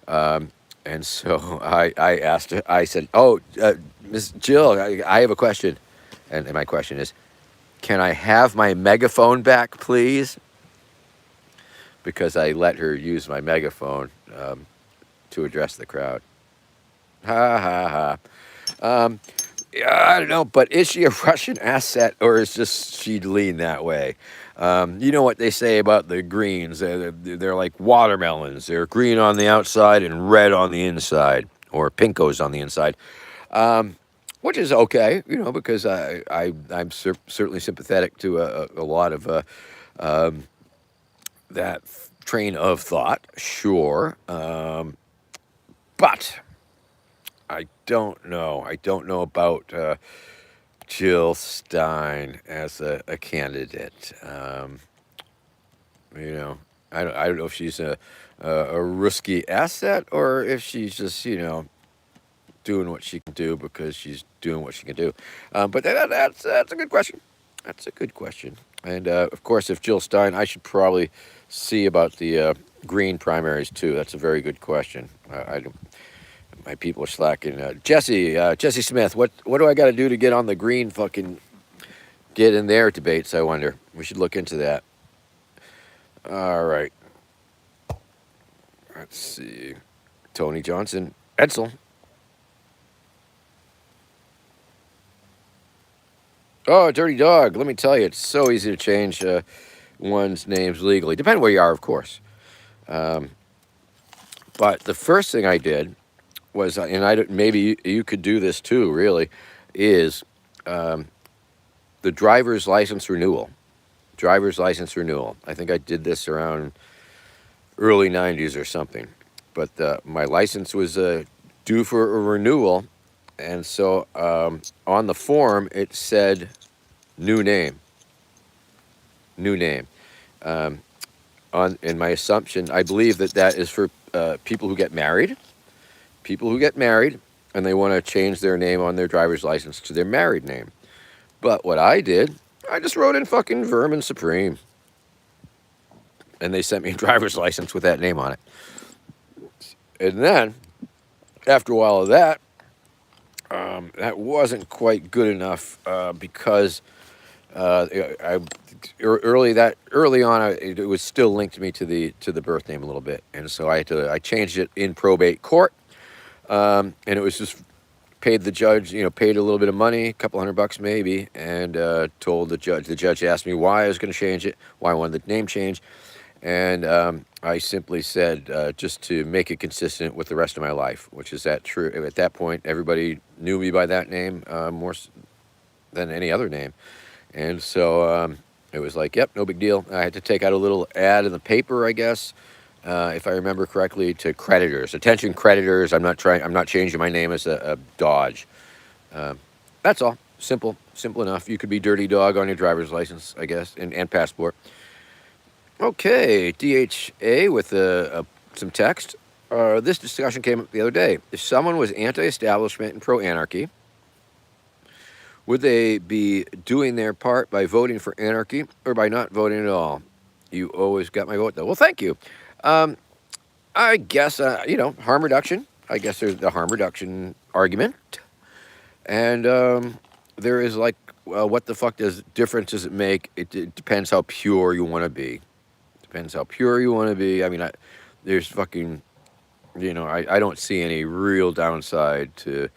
And so I asked her, I said, "Oh, Miss Jill, I have a question." And my question is, can I have my megaphone back, please? Because I let her use my megaphone to address the crowd. Ha ha ha. Yeah, I don't know, but is she a Russian asset, or is just she lean that way? You know what they say about the greens? They're like watermelons. They're green on the outside and red on the inside, or pinkos on the inside. Which is okay, because I'm certainly sympathetic to a lot of that train of thought, sure. But I don't know. I don't know about Jill Stein as a candidate. I don't know if she's a risky asset or if she's just doing what she can do because she's doing what she can do. But that's a good question. That's a good question. And of course, if Jill Stein, I should probably see about the green primaries too. That's a very good question. I don't. My people are slacking. Jesse Smith, what do I got to do to get on the green fucking get in their debates? I wonder. We should look into that. All right. Let's see. Tony Johnson, Edsel. Oh, Dirty Dog. Let me tell you, it's so easy to change one's names legally. Depending where you are, of course. But the first thing I did was, and maybe you could do this too, really, is the driver's license renewal. Driver's license renewal. I think I did this around early 90s or something. But my license was due for a renewal. And so on the form, it said new name. New name. In my assumption, I believe that is for people who get married. People who get married and they want to change their name on their driver's license to their married name. But what I did, I just wrote in fucking Vermin Supreme. And they sent me a driver's license with that name on it. And then, after a while of that, that wasn't quite good enough because early on it was still linked to me to the birth name a little bit, and so I changed it in probate court, and it was just paid the judge, paid a little bit of money, a couple $100 maybe, and told the judge. The judge asked me why I was going to change it, why I wanted the name change, and I simply said just to make it consistent with the rest of my life, which is that true. At that point, everybody knew me by that name more than any other name. And so it was like, yep, no big deal. I had to take out a little ad in the paper, I guess, if I remember correctly, to creditors. Attention creditors, I'm not changing my name as a Dodge. That's all. Simple enough. You could be Dirty Dog on your driver's license, I guess, and passport. Okay, DHA with some text. This discussion came up the other day. If someone was anti-establishment and pro-anarchy, would they be doing their part by voting for anarchy or by not voting at all? You always got my vote, though. Well, thank you. I guess, harm reduction. I guess there's the harm reduction argument. And there is what the fuck difference does it make? It depends how pure you want to be. Depends how pure you want to be. I mean, there's fucking, I don't see any real downside to,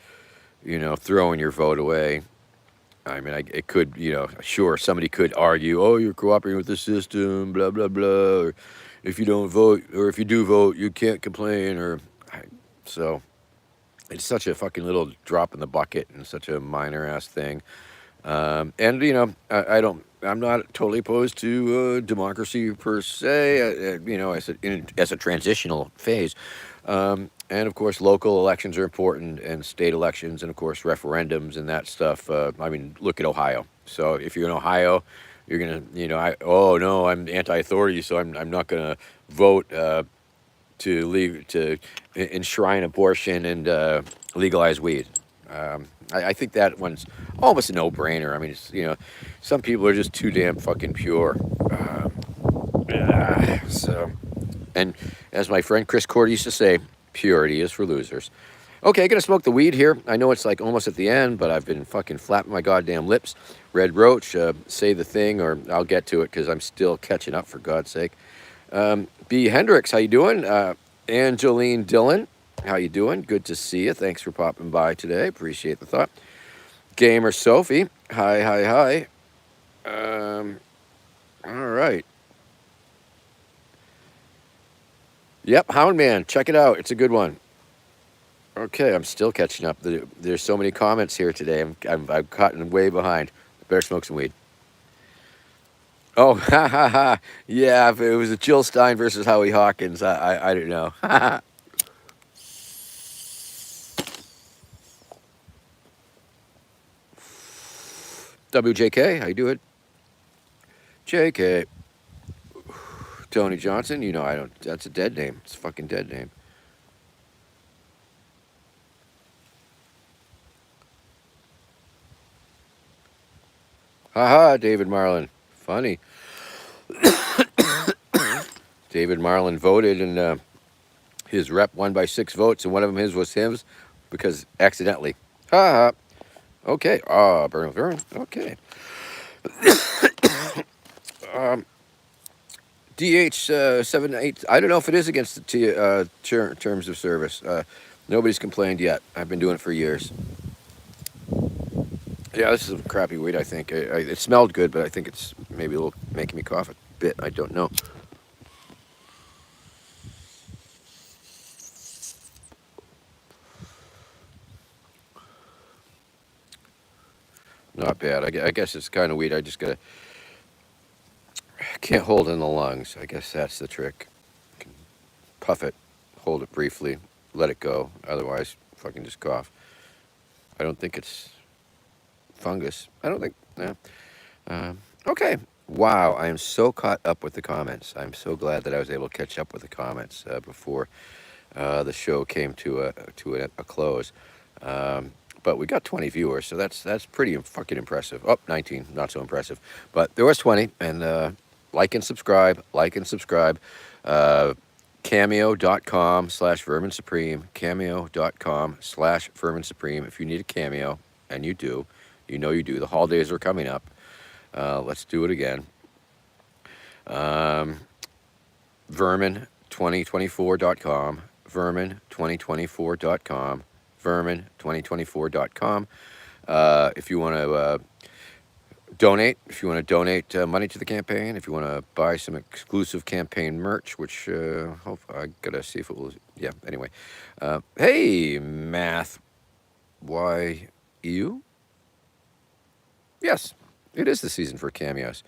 throwing your vote away. I mean, it could, sure, somebody could argue, oh, you're cooperating with the system, blah, blah, blah. Or if you don't vote, or if you do vote, you can't complain. So it's such a fucking little drop in the bucket and such a minor-ass thing. And, I'm not totally opposed to democracy per se, as a transitional phase. And And of course, local elections are important, and state elections, and of course, referendums and that stuff. I mean, look at Ohio. So if you're in Ohio, you're gonna, oh no, I'm anti-authority, so I'm not gonna vote to leave to enshrine abortion and legalize weed. I think that one's almost a no-brainer. I mean, it's, some people are just too damn fucking pure. So, and as my friend Chris Cord used to say, purity is for losers. Okay, gonna smoke the weed here. I know it's like almost at the end, but I've been fucking flapping my goddamn lips. Red Roach, say the thing, or I'll get to it because I'm still catching up. For God's sake. B. Hendricks, how you doing? Angeline Dillon, how you doing? Good to see you. Thanks for popping by today. Appreciate the thought. Gamer Sophie, hi. All right. Yep, Hound Man, check it out. It's a good one. Okay, I'm still catching up. There's so many comments here today. I'm cutting way behind. Better smoke some weed. Oh, ha ha ha. Yeah, if it was a Jill Stein versus Howie Hawkins, I don't know. WJK, how you doing? JK. Tony Johnson, I don't, that's a dead name. It's a fucking dead name. Haha, David Marlin. Funny. David Marlin voted, and his rep won by 6 votes, and one of them was his because accidentally. Ha ha. Okay. Burn. Okay. DH78. I don't know if it is against the terms of service. Nobody's complained yet. I've been doing it for years. Yeah, this is a crappy weed, I think. It smelled good, but I think it's maybe a little making me cough a bit. I don't know. Not bad. I guess it's kind of weed. I just can't hold in the lungs. I guess that's the trick. Puff it, hold it briefly, let it go. Otherwise, fucking just cough. I don't think it's fungus. I don't think. Yeah. Okay. Wow, I am so caught up with the comments. I'm so glad that I was able to catch up with the comments before the show came to a close. But we got 20 viewers, so that's pretty fucking impressive. Oh, 19, not so impressive. But there was 20, and like and subscribe. Cameo.com/Vermin Supreme. Cameo.com/Vermin Supreme. If you need a cameo, and you do, you do. The holidays are coming up. Let's do it again. Vermin2024.com. Vermin2024.com. Vermin2024.com. If you want to donate, money to the campaign, if you want to buy some exclusive campaign merch, which I gotta see if it will. Yeah. Anyway, hey, Math, why you? Yes, it is the season for cameos.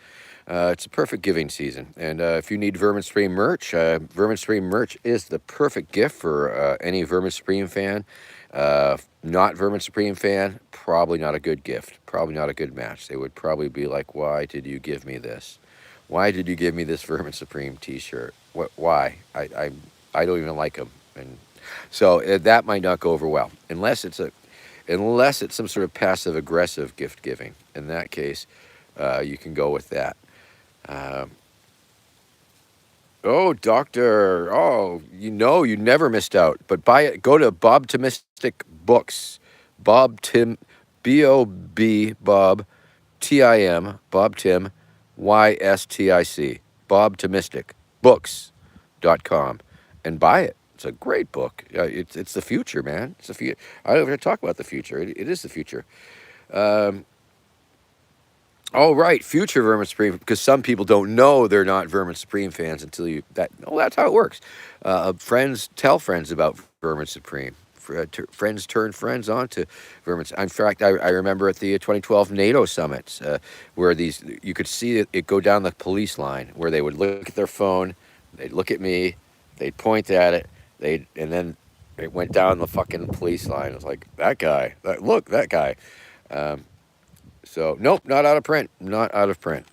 It's a perfect giving season. And if you need Vermin Supreme merch, Vermin Supreme merch is the perfect gift for any Vermin Supreme fan. Not Vermin Supreme fan, probably not a good gift. Probably not a good match. They would probably be like, why did you give me this? Why did you give me this Vermin Supreme t-shirt? Why? I don't even like them. And so that might not go over well. Unless it's some sort of passive-aggressive gift giving. In that case, you can go with that. Oh, Doctor. Oh, you never missed out. But buy it. Go to Bob Timistic Books. Bob Tim, B-O-B, Bob, T-I-M, Bob Tim, Y-S-T-I-C. Bob Timistic Books.com. And buy it. It's a great book. It's the future, man. It's the future. I don't ever talk about the future. It is the future. Oh, right, future Vermin Supreme, because some people don't know they're not Vermin Supreme fans until that's how it works. Friends tell friends about Vermin Supreme. Friends turn friends on to Vermin. In fact, I remember at the 2012 NATO summits where you could see it go down the police line where they would look at their phone, they'd look at me, they'd point at it, and then It went down the fucking police line. It was like, that guy. Look, that guy. Um, so, nope, not out of print. Not out of print.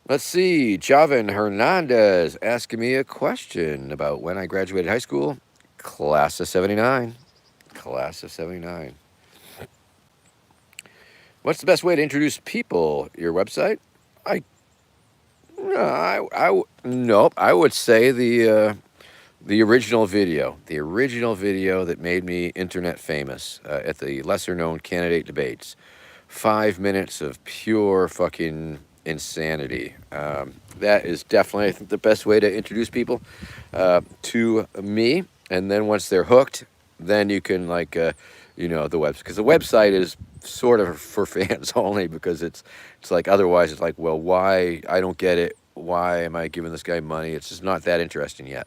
Let's see. Javin Hernandez asking me a question about when I graduated high school. Class of 79. Class of 79. What's the best way to introduce people? Your website? I nope. I would say the original video, that made me internet famous at the lesser known candidate debates. 5 minutes of pure fucking insanity. That is definitely, I think, the best way to introduce people to me. And then once they're hooked, then you can the website, because the website is sort of for fans only, because it's like, otherwise it's like, well, why? I don't get it. Why am I giving this guy money? It's just not that interesting yet.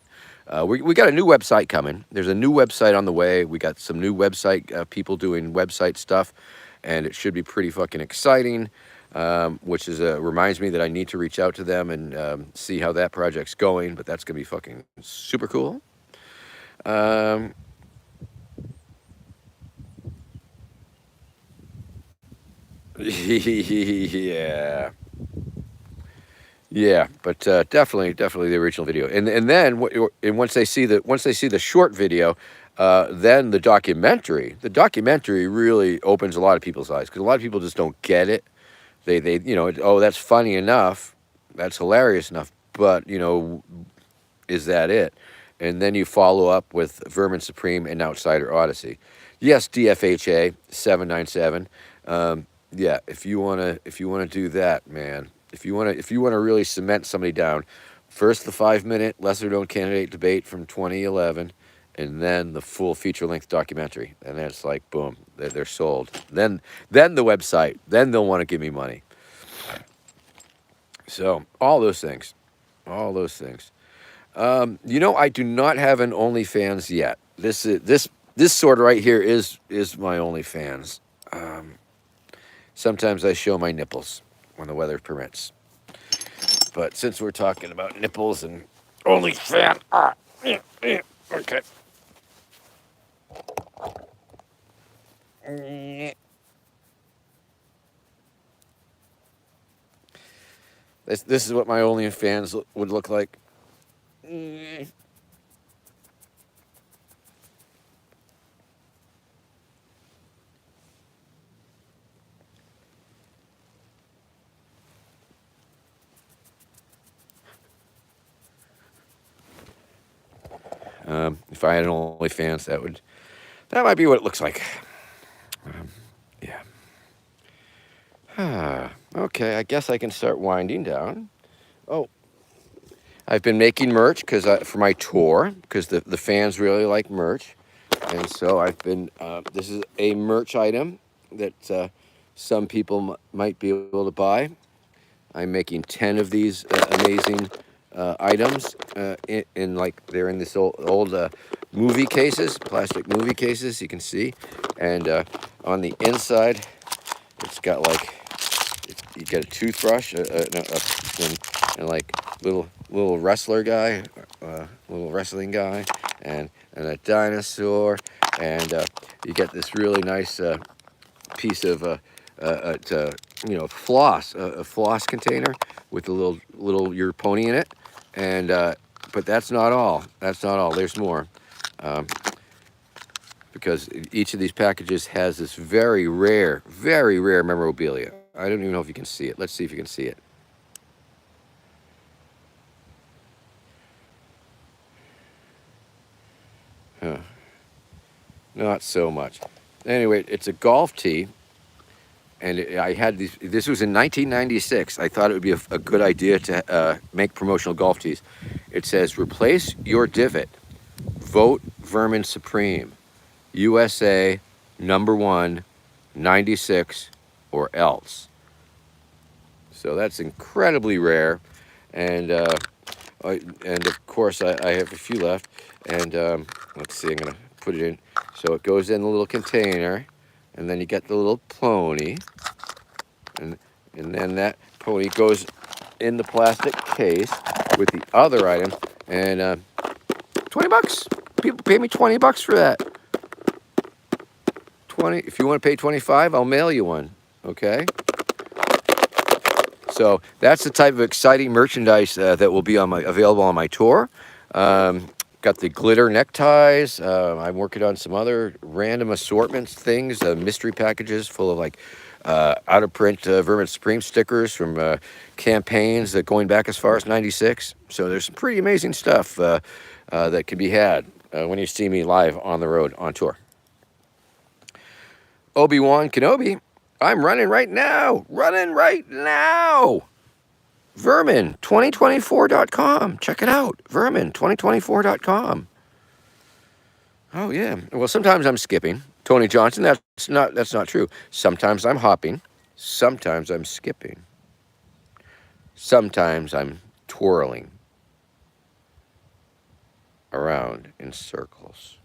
We got a new website coming. There's a new website on the way. We got some new website people doing website stuff, and it should be pretty fucking exciting. Which is reminds me that I need to reach out to them and see how that project's going. But that's gonna be fucking super cool. Yeah. Yeah, but definitely the original video, and then once they see the short video, then the documentary. The documentary really opens a lot of people's eyes, because a lot of people just don't get it. They oh, that's funny enough, that's hilarious enough, but is that it? And then you follow up with Vermin Supreme and Outsider Odyssey. Yes, DFHA 797. Yeah, if you wanna do that, man. If you wanna really cement somebody down, first the 5 minute lesser known candidate debate from 2011, and then the full feature length documentary, and then it's like, boom, they're sold. Then the website, then they'll want to give me money. So all those things. I do not have an OnlyFans yet. This sort of right here is my OnlyFans. Sometimes I show my nipples when the weather permits. But since we're talking about nipples and OnlyFans, okay. This is what my OnlyFans would look like. If I had an OnlyFans, that might be what it looks like. Yeah. Okay, I guess I can start winding down. Oh, I've been making merch for my tour, because the fans really like merch, and so I've been. This is a merch item that some people might be able to buy. I'm making 10 of these amazing items in like, they're in this old movie cases, plastic movie cases, you can see, and on the inside it's got like, you get a toothbrush and like little wrestler guy, little wrestling guy, and a dinosaur, and you get this really nice piece of floss, a floss container with a little your pony in it, and but that's not all. There's more, because each of these packages has this very rare memorabilia. I don't even know if you can see it. Let's see if you can see it. Huh. Not so much. Anyway, it's a golf tee. And I had these. This was in 1996. I thought it would be a good idea to make promotional golf tees. It says, "Replace your divot. Vote Vermin Supreme. USA #1, 96, or else." So that's incredibly rare, and of course I have a few left. And let's see. I'm gonna put it in. So it goes in the little container. And then you get the little pony, and then that pony goes in the plastic case with the other item. And $20. People pay me $20 for that. 20. If you want to pay 25, I'll mail you one. Okay. So that's the type of exciting merchandise that will be available on my tour. Got the glitter neckties. I'm working on some other random assortments, things, mystery packages full of like out of print Vermin Supreme stickers from campaigns that going back as far as '96. So there's some pretty amazing stuff that can be had when you see me live on the road on tour. Obi-Wan Kenobi. I'm running right now. Vermin2024.com. Check it out. Vermin2024.com. Oh yeah. Well, sometimes I'm skipping. Tony Johnson, that's not true. Sometimes I'm hopping. Sometimes I'm skipping. Sometimes I'm twirling around in circles.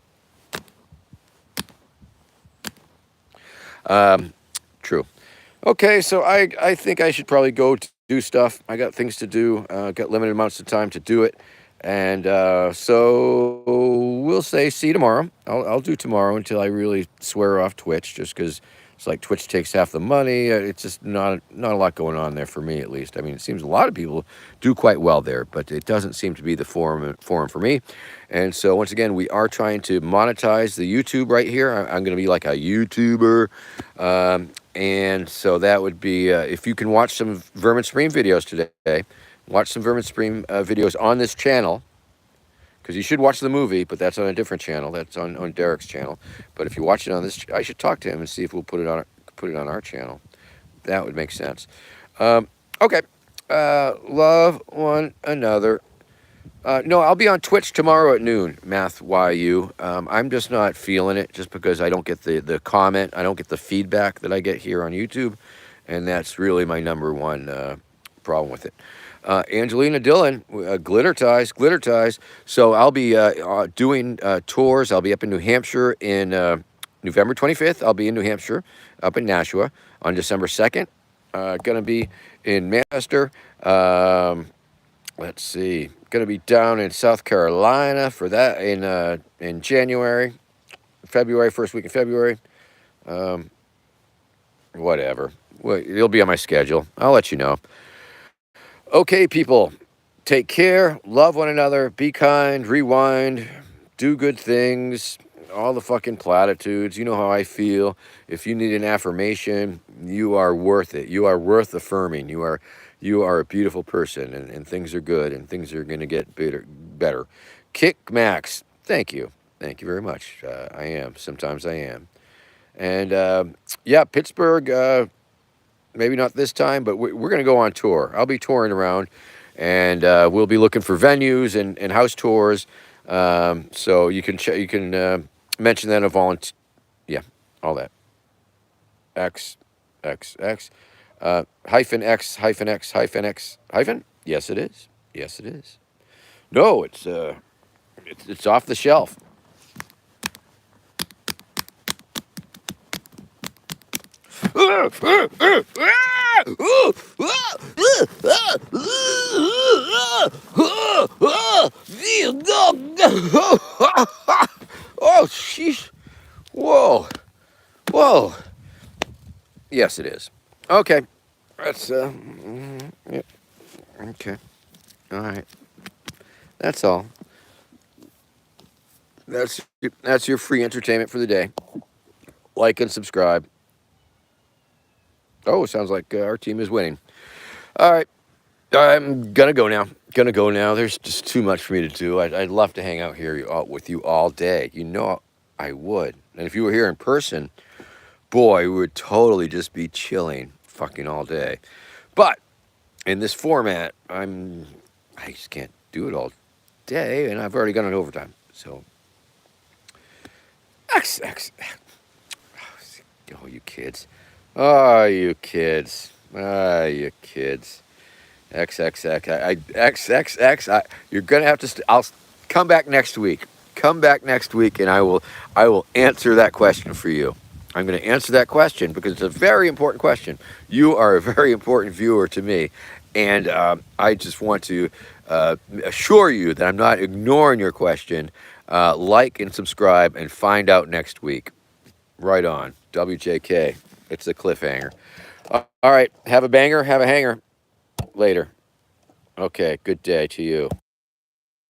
True. Okay, so I think I should probably go do stuff. I got things to do. Got limited amounts of time to do it, and so we'll say see you tomorrow. I'll do tomorrow until I really swear off Twitch, just because it's like Twitch takes half the money. It's just not a lot going on there for me, at least. I mean, it seems a lot of people do quite well there, but it doesn't seem to be the forum for me. And so once again, we are trying to monetize the YouTube right here. I'm going to be like a YouTuber. And so that would be, if you can watch some Vermin Supreme videos today, watch some Vermin Supreme videos on this channel, because you should watch the movie, but that's on a different channel. That's on Derek's channel. But if you watch it on this, I should talk to him and see if we'll put it on our channel. That would make sense. Okay. Love one another. No, I'll be on Twitch tomorrow at noon, Math YU. I'm just not feeling it just because I don't get the comment. I don't get the feedback that I get here on YouTube. And that's really my number one problem with it. Angelina Dillon, glitter ties. So I'll be doing tours. I'll be up in New Hampshire in November 25th. I'll be in New Hampshire, up in Nashua on December 2nd. Going to be in Manchester. Let's see. Going to be down in South Carolina for that in January, February, first week in February. Whatever. Well, it'll be on my schedule. I'll let you know. Okay, people. Take care. Love one another. Be kind. Rewind. Do good things. All the fucking platitudes. You know how I feel. If you need an affirmation, you are worth it. You are worth affirming. You are a beautiful person, and things are good, and things are going to get better. Kick Max, thank you very much. I am. Sometimes I am. And yeah, Pittsburgh. Maybe not this time, but we're going to go on tour. I'll be touring around, and we'll be looking for venues and house tours. So you can mention that a volunteer. Yeah, all that. X. Hyphen X, hyphen X, hyphen X, hyphen? Yes, it is. Yes, it is. No, it's off the shelf. Oh, sheesh. Whoa. Yes, it is. Okay. That's, yeah. Okay. All right. That's all. That's your free entertainment for the day. Like and subscribe. Oh, sounds like our team is winning. All right. I'm going to go now. There's just too much for me to do. I'd love to hang out here with you all day. You know I would. And if you were here in person, boy, we would totally just be chilling fucking all day. But in this format, I just can't do it all day, and I've already gone on overtime. So, oh, you kids. XXX. You're gonna have to. I'll come back next week. And I will answer that question for you. I'm going to answer that question because it's a very important question. You are a very important viewer to me. And I just want to assure you that I'm not ignoring your question. Like and subscribe and find out next week. Right on. WJK. It's a cliffhanger. All right. Have a banger. Have a hanger. Later. Okay. Good day to you.